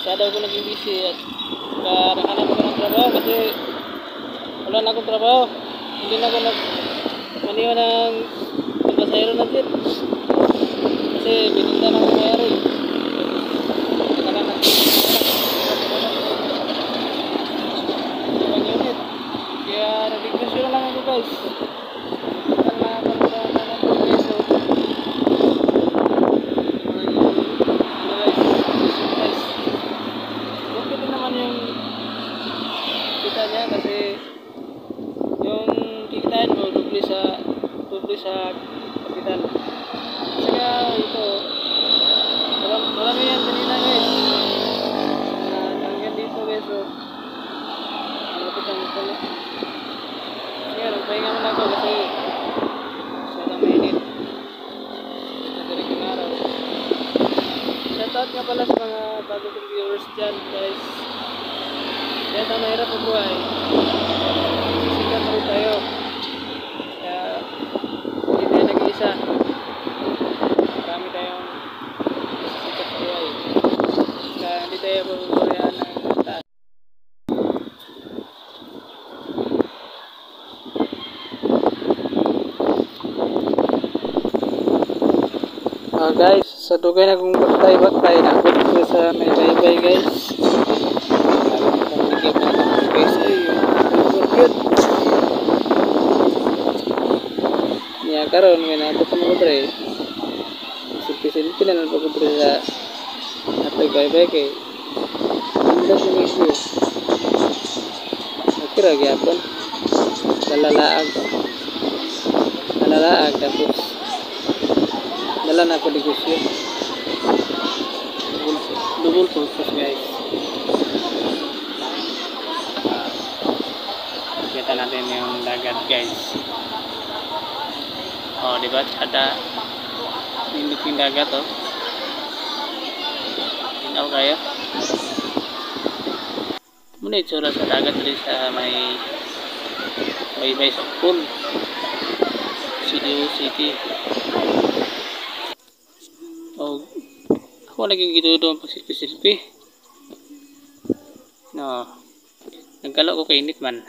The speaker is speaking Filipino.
masyado ako naging busy at nakahanap ako ng trabaho kasi wala na akong trabaho. Hindi na ako maniwan ng pagpasahero ng jeep kasi bininda na akong mayari. Kaya nag-request lang ako guys. Kasi yung kikitain mo doble sa kapital. Saka ito marami yan kanina guys. Hanggang dito guys. So malapit ang ito na. Kaya nagpahinga muna ako kasi masyadong mainit. Nagdarik yung araw. Shoutout nga pala sa mga bago kong viewers dyan guys. Kaya ito mahirap ang buhay. Sisikat ulit tayo. Kaya hindi tayo nag-iisa. Marami tayong sisikat sa buhay. Kaya hindi tayo pagbubuhayan ng taas. Guys, sa dugay na kong batay-batay nakabot ko sa may baybay guys. Ya karon may nato pa mo dre. Silpi-silpi na lang pag dre sa atay baybay kay hindi sa issue. Kira gyapon. Dalalaag tapos dala na ko negosyo. Double purpose guys. Kita natin yung dagat guys. Oh, diba? Ada limit yung dagat oh. Tinaw kayo. Muna itsura sa dagat rin sa may baybay sa pool. Cebu City. Oh, ako naging gito doon pag silpi-silpi. No. Nagkala ko kainit man.